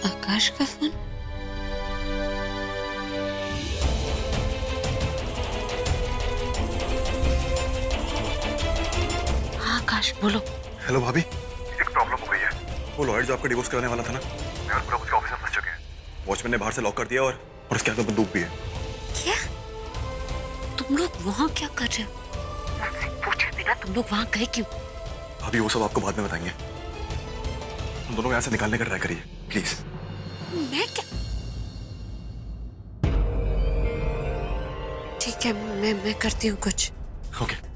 आकाश का फोन? हाँ आकाश बोलो। हेलो भाभी, एक प्रॉब्लम हो गई है। वो लॉयर जो आपका डिवोर्स कराने वाला था ना, मैं और पूरा उसके ऑफिस में फंस चुके हैं। वॉचमैन ने बाहर से लॉक कर दिया और उसके हाथ में बंदूक भी है। क्या? तुम लोग वहाँ क्या कर रहे हो? मुझसे पूछे बिना तुम लोग वहाँ गए क्यों? भाभी वो सब आपको बाद में बताएंगे। हम दोनों को यहाँ से निकालने का ट्राई करिए प्लीज। मैं क्या? ठीक है, मैं करती हूँ कुछ। ओके।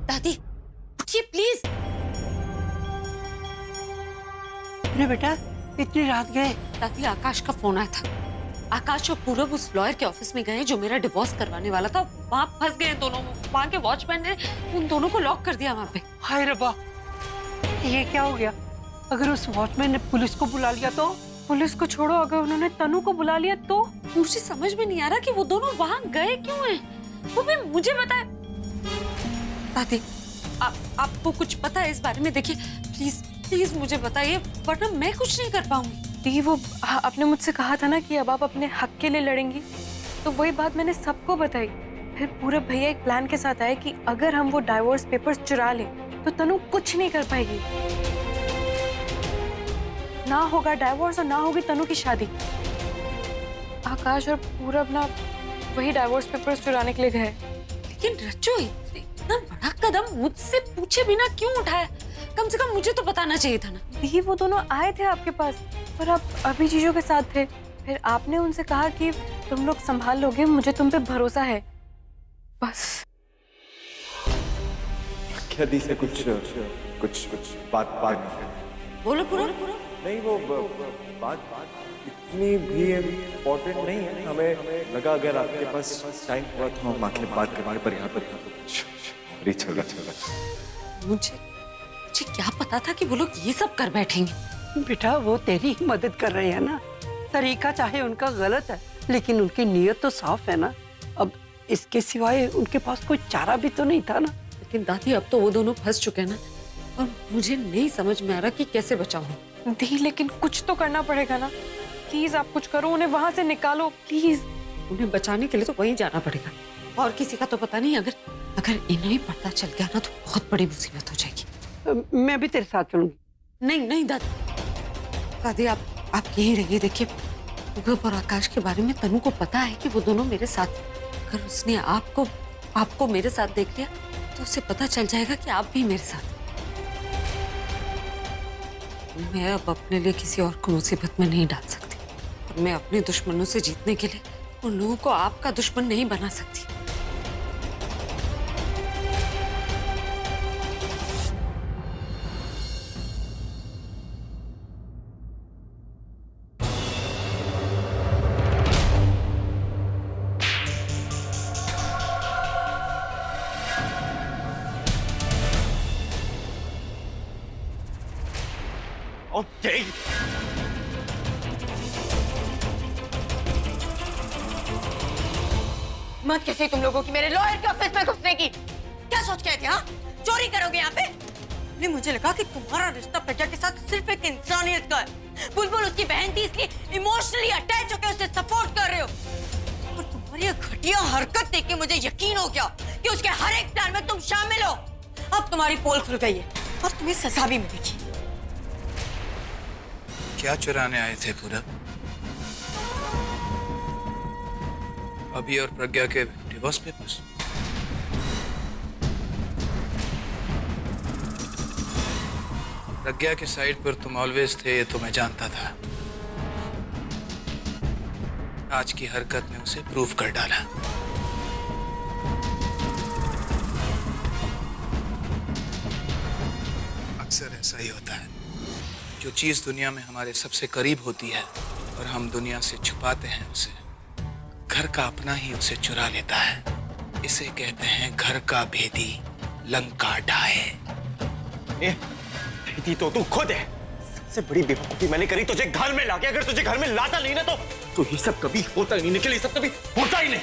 दादी उठिए प्लीज। अरे बेटा, इतनी रात गए? दादी आकाश का फोन आया था। आकाश और पूरब उस लॉयर के ऑफिस में गए जो मेरा डिवोर्स करवाने वाला था। वहाँ फंस गए दोनों। वहाँ के वॉचमैन ने उन दोनों को लॉक कर दिया वहाँ पे। हाय रब्बा, ये क्या हो गया? अगर उस वॉचमैन ने पुलिस को बुला लिया तो? पुलिस को छोड़ो, अगर उन्होंने तनु को बुला लिया तो? मुझे समझ में नहीं आ रहा कि वो दोनों वहाँ गए क्यों हैं। वो भी मुझे बताए। दादी आपको कुछ पता है इस बारे में? देखिए प्लीज प्लीज मुझे बताइए, वरना मैं कुछ नहीं कर पाऊंगी। दी, वो आपने मुझसे कहा था ना कि अब आप अपने हक के लिए लड़ेंगी, तो वही बात मैंने सबको बताई। फिर पूरब भैया एक प्लान के साथ आए कि अगर हम वो डाइवोर्स पेपर्स चुरा लें तो तनु कुछ नहीं कर पाएगी। ना होगा डाइवोर्स और ना होगी तनु की शादी। आकाश और पूरब ना वही डाइवोर्स पेपर्स चुराने के लिए गए। लेकिन रज्जू इतना बड़ा कदम मुझसे पूछे बिना क्यों उठाया? कम से कम मुझे तो बताना चाहिए था ना। दी, वो दोनों आए थे आपके पास, पर आप अभी चीजों के साथ थे। फिर आपने उनसे कहा कि तुम लोग संभाल लोगे, मुझे तुम पे भरोसा है, बस। क्या दी से कुछ बात बोलो पूरा। नहीं, वो बात इतनी भी इम्पोर्टेंट नहीं है। हमें लगा अगर आपके पास टाइम हुआ तो हम आके बात करवाएं, पर यहाँ पर चला मुझे क्या पता था कि वो लोग ये सब कर बैठेंगे। बेटा, वो तेरी ही मदद कर रहे हैं ना। तरीका चाहे उनका गलत है, लेकिन उनकी नीयत तो साफ है ना। अब इसके सिवाय उनके पास कोई चारा भी तो नहीं था ना। लेकिन दादी अब तो वो दोनों फंस चुके हैं ना, और मुझे नहीं समझ में आ रहा कि कैसे बचाऊं। दी, लेकिन कुछ तो करना पड़ेगा ना। प्लीज आप कुछ करो, उन्हें वहां से निकालो प्लीज। उन्हें बचाने के लिए तो वहीं जाना पड़ेगा, और किसी का तो पता नहीं। अगर इन्हें ही पता चल गया ना तो बहुत बड़ी मुसीबत हो जाएगी। मैं भी तेरे साथ चलूंगी। नहीं दादी आप यहीं रहिए। देखिए पूरब और आकाश के बारे में तनु को पता है कि वो दोनों मेरे साथ। अगर उसने आपको मेरे साथ देख लिया तो उसे पता चल जाएगा कि आप भी मेरे साथ। मैं अब अपने लिए किसी और को मुसीबत में नहीं डाल सकती, और मैं अपने दुश्मनों से जीतने के लिए उन लोगों को आपका दुश्मन नहीं बना सकती। ओके। मत कैसे तुम लोगों की मेरे लॉयर के ऑफिस में घुसने की? क्या सोच के आए थे? हाँ, चोरी करोगे यहाँ पे? नहीं, मुझे लगा कि तुम्हारा रिश्ता प्रज्ञा के साथ सिर्फ एक इंसानियत का है। बुलबुल उसकी बहन थी, इसलिए इमोशनली अटैच होकर उसे सपोर्ट कर रहे हो। और तुम्हारी घटिया हरकत देख के मुझे यकीन हो गया कि उसके हर एक प्लान में तुम शामिल हो। अब तुम्हारी पोल खुल गई है और तुम्हें सजा भी मिलेगी। क्या चुराने आए थे पूरब? अभी और प्रज्ञा के डिवोर्स पेपर्स? प्रज्ञा के साइड पर तुम ऑलवेज थे, ये तो मैं जानता था। आज की हरकत ने उसे प्रूव कर डाला। अक्सर ऐसा ही होता है, जो चीज दुनिया में हमारे सबसे करीब होती है और हम दुनिया से छुपाते हैं उसे, घर का अपना ही उसे चुरा लेता है। इसे कहते हैं घर का भेदी लंका ढाए। भेदी तो तू खुद है। सबसे बड़ी बेवकूफी मैंने करी तुझे घर में लाके। अगर तुझे घर में लाता नहीं ना तो ये सब कभी होता ही नहीं। निखिल, ये सब कभी होता ही नहीं।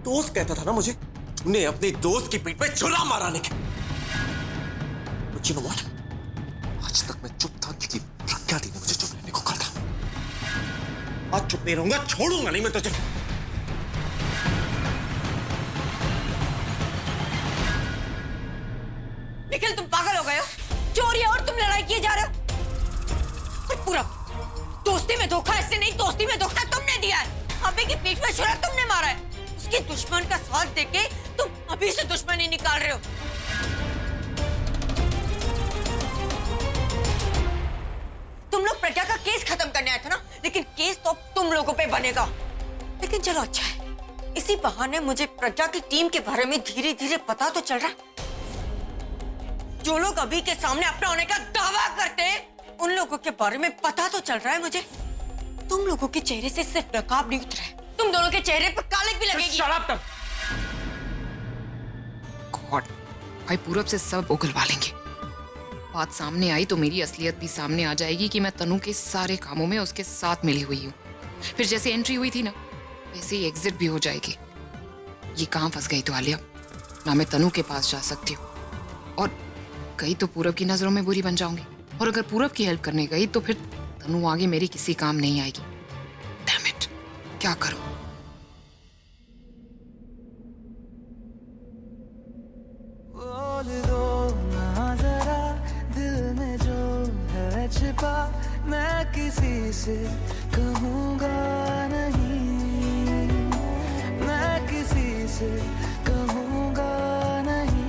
दोस्त कहता था ना मुझे, तूने अपने दोस्त की पीठ पे छुरा मारा निखिल। You know what? आज तक मैं चुप था क्योंकि प्रज्ञा दी ने मुझे चुप रहने को कहा था। आज चुप नहीं रहूंगा, छोड़ूंगा नहीं मैं तुझे। निखिल, तुम पागल हो गए हो? चोरी है और तुम लड़ाई किए जा रहे हो। और पूरा दोस्ती में धोखा इससे नहीं, दोस्ती में धोखा तुमने दिया है। अभी की पीठ में छुरा तुमने मारा है। उसके दुश्मन का साथ देके तुम अभी से दुश्मनी निकाल रहे हो। तुम लोग प्रज्ञा का केस खत्म करने आए थे ना, लेकिन केस तो तुम लोगों पे बनेगा। लेकिन चलो अच्छा है, इसी बहाने मुझे प्रज्ञा की टीम के बारे में धीरे धीरे पता तो चल रहा है। जो लोग अभी के सामने अपना होने का दावा करते हैं, उन लोगों के बारे में पता तो चल रहा है मुझे। तुम लोगों के चेहरे से सिर्फ नकाब नहीं उतरा है, तुम दोनों के चेहरे पर कालिक भी लगेगी। शराब तक गॉड, भाई पूरब से सब उगलवा लेंगे। बात सामने आई तो मेरी असलियत भी सामने आ जाएगी कि मैं तनु के सारे कामों में उसके साथ मिली हुई हूँ। फिर जैसे एंट्री हुई थी ना, वैसे ही एग्जिट भी हो जाएगी। ये कहाँ फंस गई तो आलिया, ना मैं तनु के पास जा सकती हूँ और गई तो पूरब की नजरों में बुरी बन जाऊंगी। और अगर पूरब की हेल्प करने गई तो फिर तनु आगे मेरी किसी काम नहीं आएगी। डैम इट, क्या करूं? बोल दो ना जरा दिल में जो है छिपा, मैं किसी से कहूँगा नहीं, मैं किसी से कहूँगा नहीं।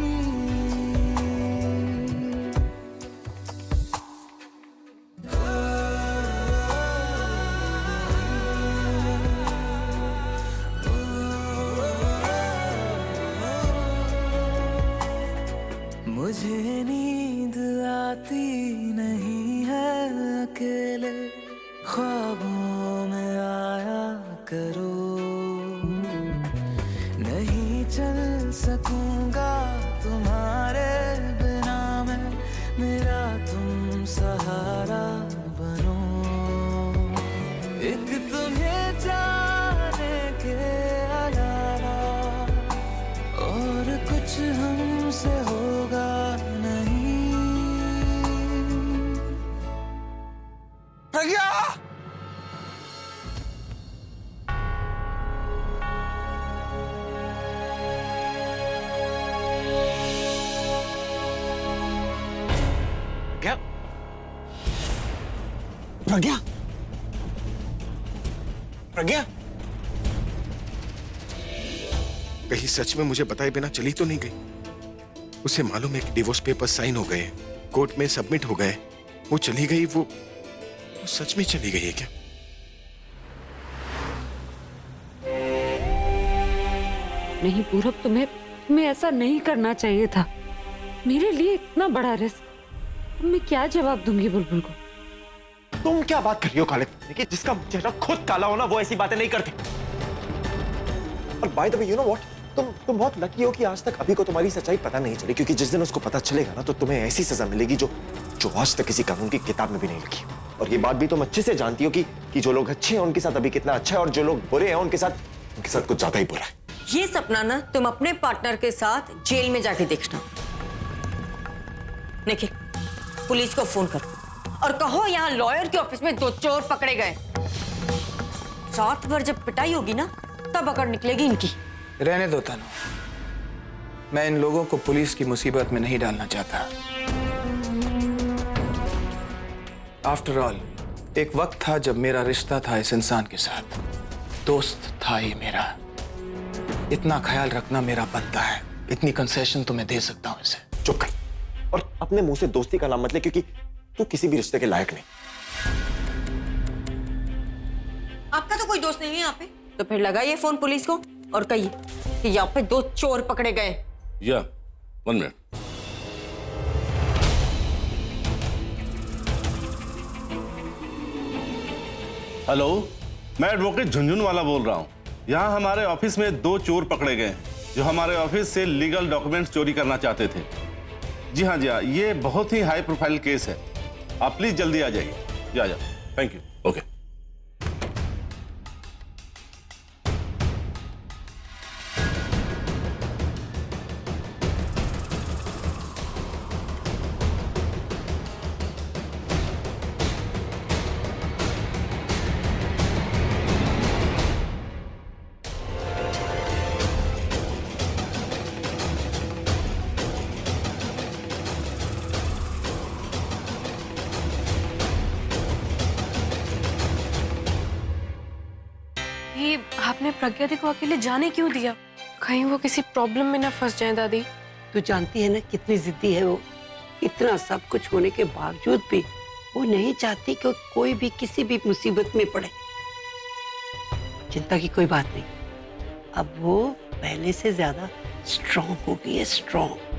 मुझे नींद आती नहीं है, अकेले ख्वाबों में आया करो। नहीं चल सकूंगा तुम्हारे बिना मैं, मेरा तुम सहारा बनो। एक तुम्हें जाने के अलावा और कुछ हमसे होगा नहीं। प्रज्ञा! प्रज्ञा! प्रज्ञा! प्रज्ञा! कहीं सच में मुझे बताए बिना चली तो नहीं गई? उसे मालूम है कि डिवोर्स पेपर साइन हो गए, कोर्ट में सबमिट हो गए, वो चली गई। वो सच में चली गई है क्या? नहीं पूरब, तुम्हें ऐसा नहीं करना चाहिए था। मेरे लिए इतना बड़ा रिस्क, मैं क्या जवाब दूंगी बुलबुल को? तुम क्या बात कर रही हो काले पन्ने की? जिसका चेहरा खुद काला हो ना, वो ऐसी बातें नहीं करते। और by the way, you know what, तुम बहुत लकी हो कि आज तक अभी को तुम्हारी सच्चाई पता नहीं चली, क्योंकि जिस दिन उसको पता चलेगा ना तो तुम्हें ऐसी सजा मिलेगी जो आज तक किसी कानून की किताब में भी नहीं लिखी। और ये बात भी तुम अच्छे से जानती हो कि जो लोग अच्छे हैं उनके साथ अभी कितना अच्छा है और जो लोग बुरे हैं उनके साथ कुछ ज्यादा ही बुरा है। ये सपना ना तुम अपने पार्टनर के साथ जेल में जाके देखना। निखिल, पुलिस को फोन करो और कहो यहाँ लॉयर के ऑफिस में 2 चोर पकड़े गए। रात भर जब पिटाई होगी ना, तब अकड़ निकलेगी इनकी। रहने दो तनु, मैं इन लोगों को पुलिस की मुसीबत में नहीं डालना चाहता। आफ्टर ऑल, एक वक्त था जब मेरा रिश्ता था इस इंसान के साथ, दोस्त था ये मेरा। इतना ख्याल रखना मेरा बनता है, इतनी कंसेशन तो मैं दे सकता हूं इसे। चुप कर और अपने मुंह से दोस्ती का नाम मत ले, क्योंकि तू किसी भी रिश्ते के लायक नहीं। आपका तो कोई दोस्त नहीं है यहाँ पे, तो फिर लगाइए फोन पुलिस को और कहिए कि यहाँ पे 2 चोर पकड़े गए। या 1 मिनट। हेलो, मैं एडवोकेट झुंझुनवाला बोल रहा हूँ। यहाँ हमारे ऑफिस में 2 चोर पकड़े गए हैं जो हमारे ऑफिस से लीगल डॉक्यूमेंट्स चोरी करना चाहते थे। जी हाँ, ये बहुत ही हाई प्रोफाइल केस है। आप प्लीज जल्दी आ जाइए। जी आ जाओ। Thank you. ओके। ये आपने प्रज्ञा दी को अकेले जाने क्यों दिया? कहीं वो किसी प्रॉब्लम में ना फंस जाए दादी। तू जानती है ना कितनी जिद्दी है वो। इतना सब कुछ होने के बावजूद भी वो नहीं चाहती कि कोई भी किसी भी मुसीबत में पड़े। चिंता की कोई बात नहीं, अब वो पहले से ज्यादा स्ट्रॉन्ग हो गई है, स्ट्रॉन्ग।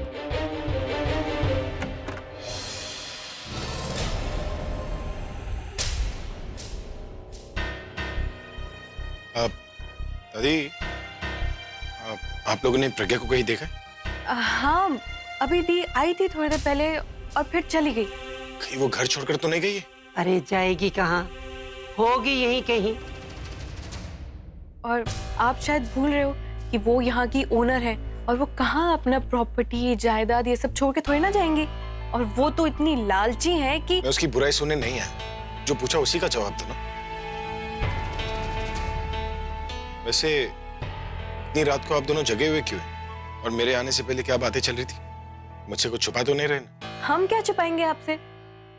दादी, आप लोगों ने प्रज्ञा को कहीं देखा? हाँ, अभी दी आई थी थोड़ी देर पहले और फिर चली गई। कहीं वो घर छोड़कर तो नहीं गई है? अरे जाएगी कहाँ, होगी यहीं कहीं। और आप शायद भूल रहे हो कि वो यहाँ की ओनर है और वो कहाँ अपना प्रॉपर्टी जायदाद ये सब छोड़ के थोड़ी ना जाएंगी। और वो तो इतनी लालची है कि मैं उसकी बुराई सुनने नहीं आया, जो पूछा उसी का जवाब दो ना। वैसे इतनी रात को आप दोनों जगे हुए क्यों हैं? और मेरे आने से पहले क्या बातें चल रही थी? मुझसे कुछ छुपा तो नहीं रहे ना? हम क्या छुपाएंगे आपसे?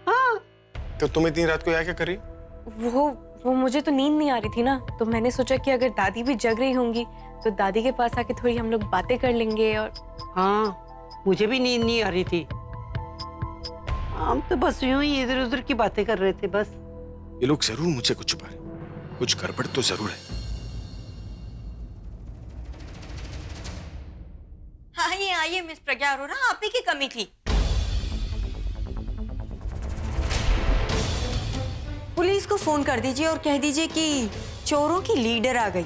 हाँ, तो तुम इतनी रात को यहाँ क्या कर रही? वो मुझे तो नींद नहीं आ रही थी ना, तो मैंने सोचा कि अगर दादी भी जग रही होंगी तो दादी के पास आके थोड़ी हम लोग बातें कर लेंगे। और हाँ, मुझे भी नींद नहीं आ रही थी। हम तो बस यूं ही इधर उधर की बातें कर रहे थे बस। ये लोग जरूर मुझसे कुछ छुपा रहे, कुछ गड़बड़ तो जरूर है। आइए आइए मिस प्रज्ञा अरोरा, आप ही की कमी थी। पुलिस को फोन कर दीजिए और कह दीजिए कि चोरों की लीडर आ गई,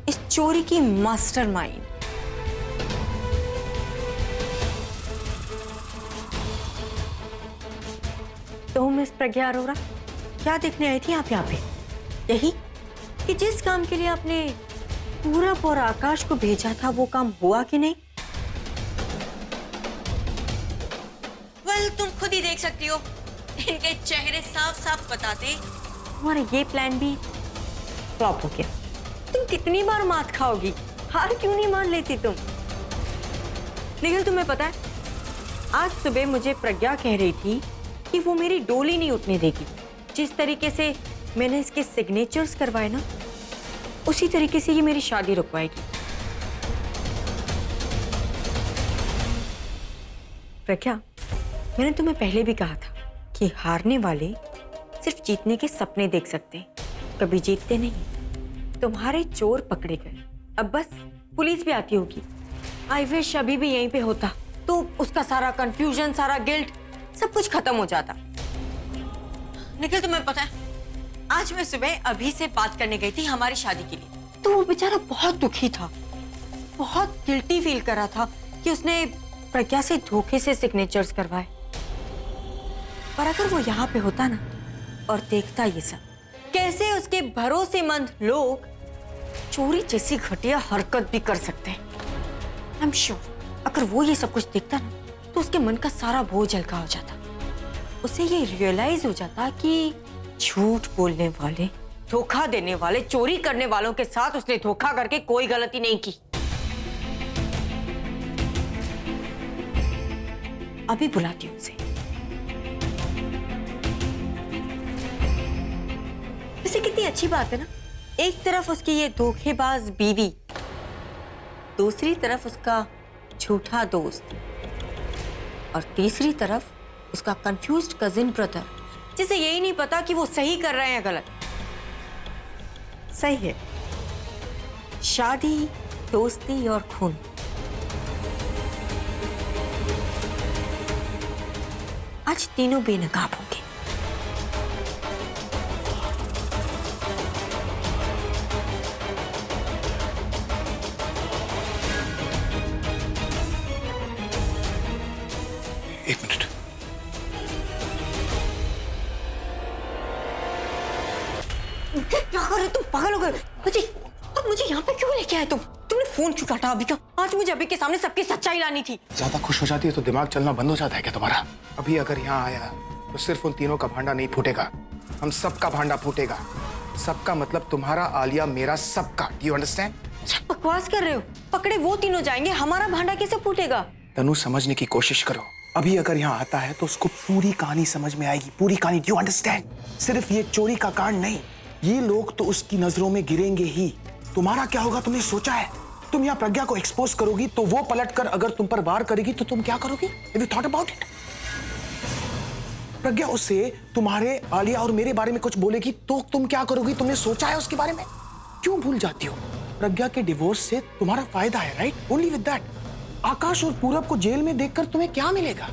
इस चोरी की मास्टरमाइंड। तो मिस प्रज्ञा अरोरा, क्या देखने आई थी आप यहाँ पे? यही कि जिस काम के लिए आपने पूरब और आकाश को भेजा था वो काम हुआ कि नहीं? तुम खुद ही देख सकती हो, इनके चेहरे साफ साफ बताते तुम्हारा ये प्लान भी फ्लॉप हो गया। तुम कितनी बार मात खाओगी, हार क्यों नहीं मान लेती तुम? लेकिन तुम्हें पता है, आज सुबह मुझे प्रज्ञा कह रही थी कि वो मेरी डोली नहीं उठने देगी। जिस तरीके से मैंने इसके सिग्नेचर्स करवाए ना, उसी तरीके से ये मेरी शादी रुकवाएगी। प्रज्ञा, मैंने तुम्हें पहले भी कहा था कि हारने वाले सिर्फ जीतने के सपने देख सकते हैं, कभी जीतते नहीं। तुम्हारे चोर पकड़े गए, अब बस पुलिस भी आती होगी। आई विश अभी भी यहीं पे होता तो उसका सारा कंफ्यूजन, सारा गिल्ट, सब कुछ खत्म हो जाता। निखिल, तुम्हें पता है, आज मैं सुबह अभी से बात करने गई थी हमारी शादी के लिए, तो वो बेचारा बहुत दुखी था, बहुत गिल्टी फील कर रहा था कि उसने प्रज्ञा से धोखे से सिग्नेचर्स करवाए। पर अगर वो यहाँ पे होता ना और देखता ये सब, कैसे उसके भरोसेमंद लोग चोरी जैसी घटिया हरकत भी कर सकते हैं, आई एम श्योर अगर वो ये सब कुछ देखता ना तो उसके मन का सारा बोझ हल्का हो जाता। उसे ये रियलाइज हो जाता कि झूठ बोलने वाले, धोखा देने वाले, चोरी करने वालों के साथ उसने धोखा करके कोई गलती नहीं की। अभी बुलाती हूँ उसे। वैसे कितनी अच्छी बात है ना, एक तरफ उसकी ये धोखेबाज बीवी, दूसरी तरफ उसका झूठा दोस्त, और तीसरी तरफ उसका कंफ्यूज्ड कजिन ब्रदर, जिसे यही नहीं पता कि वो सही कर रहे हैं या गलत। सही है, शादी दोस्ती और खून। आज तीनों बेनकाब होंगे। एक मिनट। क्या कर रहे तुम? पागल हो गए? मुझे यहाँ पे क्यों लेके आए तुम? तुमने फोन क्यों काटा अभी का? आज मुझे अभी के सामने सबकी सच्चाई लानी थी। ज्यादा खुश हो जाती है तो दिमाग चलना बंद हो जाता है क्या तुम्हारा? अभी अगर यहाँ आया तो सिर्फ उन तीनों का भांडा नहीं फूटेगा, हम सबका भांडा फूटेगा। सबका मतलब तुम्हारा, आलिया, मेरा, सबका। You understand? बकवास कर रहे हो? पकड़े वो तीनों जाएंगे, हमारा भांडा कैसे फूटेगा? तनु, समझने की कोशिश करो। अभी अगर यहाँ आता है तो उसको पूरी कहानी समझ में आएगी, पूरी कहानी। You understand? सिर्फ ये चोरी का कांड नहीं, ये लोग तो उसकी नजरों में गिरेंगे ही। तुम्हारा क्या होगा तुमने सोचा है? तुम यहाँ प्रज्ञा को एक्सपोज करोगी तो वो पलटकर अगर तुम पर वार करेगी तो तुम क्या करोगी? Have you thought about it? प्रज्ञा उससे तुम्हारे, आलिया और मेरे बारे में कुछ बोलेगी तो तुम क्या करोगी? तुमने सोचा है उसके बारे में? क्यों भूल जाती हो? प्रज्ञा के डिवोर्स से तुम्हारा फायदा है, राइट? Only with that. आकाश और पूरब को जेल में देखकर तुम्हें क्या मिलेगा?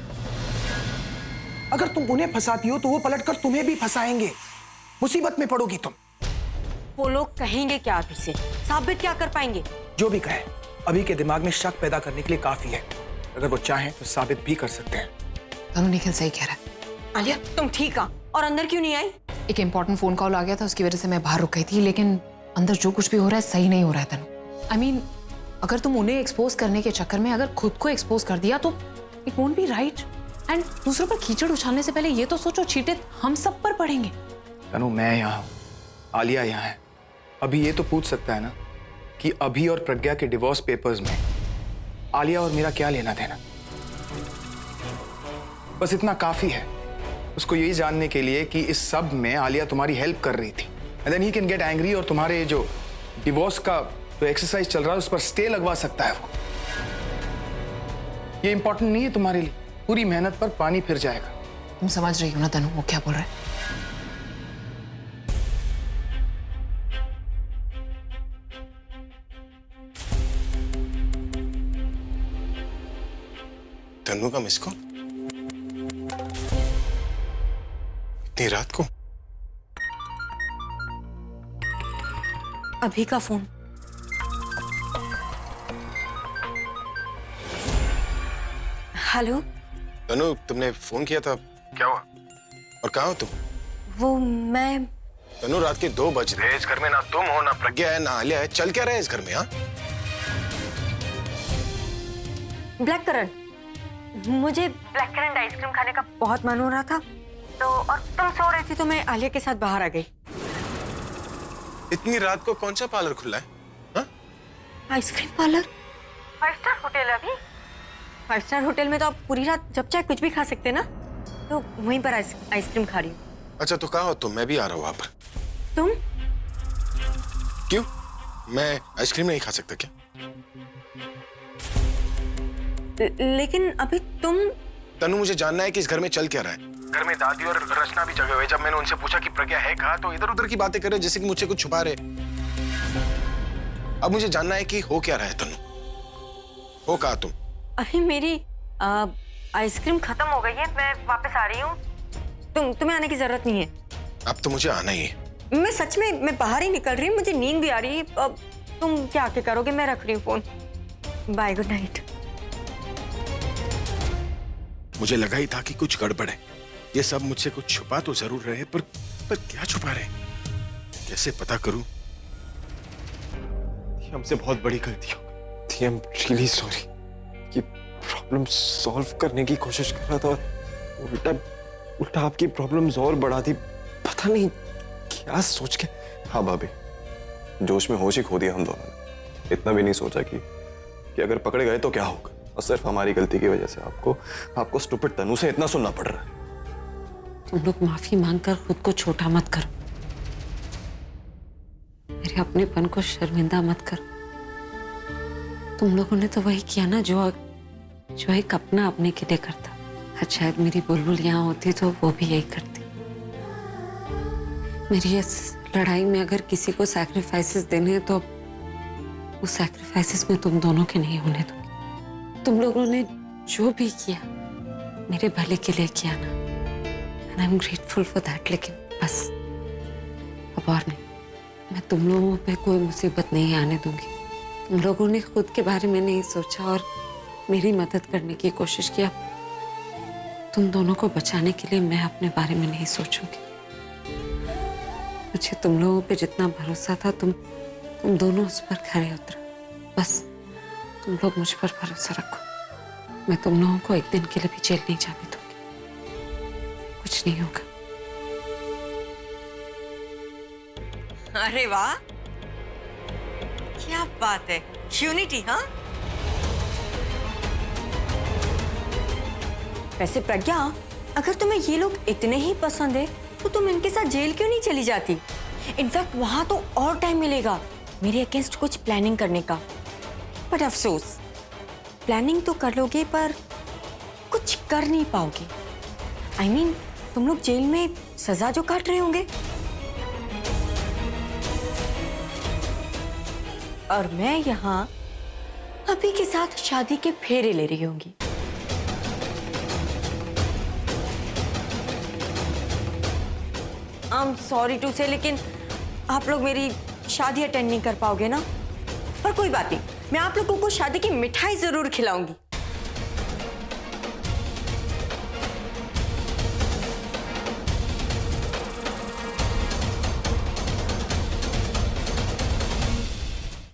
अगर तुम उन्हें फंसाती हो तो वो पलटकर तुम्हें भी फंसाएंगे, मुसीबत में पड़ोगी तुम। वो लोग कहेंगे क्या? अभी से साबित क्या कर पाएंगे? जो भी कहे, अभी के दिमाग में शक पैदा करने के लिए काफी है। अगर वो चाहें तो साबित भी कर सकते हैं। तनु, निखिल सही कह रहा है। आलिया तुम ठीक आ? और अंदर क्यों नहीं आई? एक इम्पोर्टेंट फोन कॉल आ गया था, उसकी वजह से मैं बाहर रुक गई थी, लेकिन अंदर जो कुछ भी हो रहा है सही नहीं हो रहा है तनु। आई मीन, अगर तुम उन्हें एक्सपोज करने के चक्कर में अगर खुद को एक्सपोज कर दिया तो it won't be right. And दूसरों पर कीचड़ उछालने से पहले ये तो सोचो, छींटे हम सब पर पड़ेंगे। तनु, मैं यहाँ हूँ, आलिया यहाँ है। अभी ये तो पूछ सकता है ना कि अभी और प्रज्ञा के डिवोर्स पेपर्स में आलिया और मेरा क्या लेना देना? बस इतना काफी है उसको यही जानने के लिए कि इस सब में आलिया तुम्हारी हेल्प कर रही थी। And then he can get angry और तुम्हारे जो डिवोर्स का जो एक्सरसाइज चल रहा है उस पर स्टे लगवा सकता है वो। ये इंपॉर्टेंट नहीं है तुम्हारे लिए, पूरी मेहनत पर पानी फिर जाएगा। तुम समझ रही हो ना तनु वो क्या बोल रहा है? तनु का मिस कॉल इतनी रात को? अभी का फोन। हेलो तनु, तुमने फोन किया था, क्या हुआ? और कहाँ हो तुम? वो मैं तनु, रात के 2 बज रहे, इस घर में ना तुम हो, ना प्रज्ञा है, ना आलिया है। चल क्या रहा है इस घर में? हाँ, ब्लैक करंट। मुझे ब्लैक करंट आइसक्रीम खाने का बहुत मन हो रहा था, तो और तुम सो रही थी तो मैं आलिया के साथ बाहर आ गई। इतनी रात को कौन सा पार्लर खुला है? हाँ? Ice cream parlour? 5 स्टार होटल है अभी। 5 स्टार होटल में तो आप पूरी रात जब चाहे कुछ भी खा सकते हैं ना, तो वहीं पर आइसक्रीम खा रही हूँ। अच्छा, तो कहाँ हो तुम? मैं भी आ रहा हूँ वहां पर। तुम? क्यों? मैं आइसक्रीम नहीं खा सकता क्या? लेकिन अभी तुम। तनु, मुझे जानना है कि इस घर में चल क्या रहा है। घर में दादी और रचना भी जगह हुए। जब मैंने उनसे पूछा कि प्रज्ञा है कहाँ, तो इधर उधर की बातें कर रहे जैसे कि मुझसे कुछ छुपा रहे। अब मुझे जानना है कि हो क्या रहा है। तनु, हो कहाँ तुम? अभी मेरी आइसक्रीम खत्म हो गई है, मैं वापस आ रही हूँ। तुम्हें आने की जरूरत नहीं है। अब तो मुझे आना ही है। मैं सच में, मैं बाहर ही निकल रही हूँ, मुझे नींद भी आ रही है। अब तुम क्या आके करोगे? मैं रख रही हूँ फोन। Bye, good night. मुझे लगा ही था कि कुछ गड़बड़ है। ये सब मुझसे कुछ छुपा तो जरूर रहे, पर क्या छुपा रहे? कैसे पता करूं? हमसे बहुत बड़ी गलती हो गई। I am really sorry. ये प्रॉब्लम सॉल्व करने की कोशिश कर रहा था और उल्टा आपकी प्रॉब्लम्स और बढ़ा दी। पता नहीं क्या सोच के। हाँ भाभी, जोश में होश ही खो दिया हम दोनों ने। इतना भी नहीं सोचा कि अगर पकड़े गए तो क्या होगा। और सिर्फ हमारी गलती की वजह से आपको स्टूपिड तनु से इतना सुनना पड़ रहा है। तुम लोग माफी मांगकर खुद को छोटा मत करो, मेरे अपनेपन को शर्मिंदा मत करो। तुम लोगों ने तो वही किया ना जो एक अपना अपने के लिए करता। अच्छा, शायद मेरी बुलबुल यहाँ होती तो वो भी यही करती। मेरी इस लड़ाई में अगर किसी को सैक्रिफाइसेस देने हैं तो वो सैक्रिफाइसेस में तुम दोनों के नहीं होने दूंगी। तुम लोगों ने जो भी किया मेरे भले के लिए किया ना, and I am grateful for that. लेकिन बस अब और नहीं, मैं तुम लोगों पे कोई मुसीबत नहीं आने दूंगी। तुम लोगों ने खुद के बारे में नहीं सोचा और मेरी मदद करने की कोशिश किया। तुम दोनों को बचाने के लिए मैं अपने बारे में नहीं सोचूंगी। मुझे तुम लोगों पे जितना भरोसा था, तुम दोनों उस पर खरे उतरे। बस तुम लोग मुझ पर भरोसा रखो। मैं तुम लोगों को एक दिन के लिए भी जेल नहीं जाने दूंगी। कुछ नहीं होगा। अरे वाह, क्या बात है, यूनिटी। हाँ, वैसे प्रज्ञा, अगर तुम्हें ये लोग इतने ही पसंद है तो तुम इनके साथ जेल क्यों नहीं चली जाती? इनफैक्ट वहां तो और टाइम मिलेगा मेरे अगेंस्ट कुछ प्लानिंग करने का। बट अफसोस, प्लानिंग तो कर लोगे पर कुछ कर नहीं पाओगे। I mean, तुम लोग जेल में सजा जो काट रहे होंगे और मैं यहाँ अभी के साथ शादी के फेरे ले रही होंगी। आई एम सॉरी टू से, लेकिन आप लोग मेरी शादी अटेंड नहीं कर पाओगे ना। पर कोई बात नहीं, मैं आप लोगों को शादी की मिठाई जरूर खिलाऊंगी।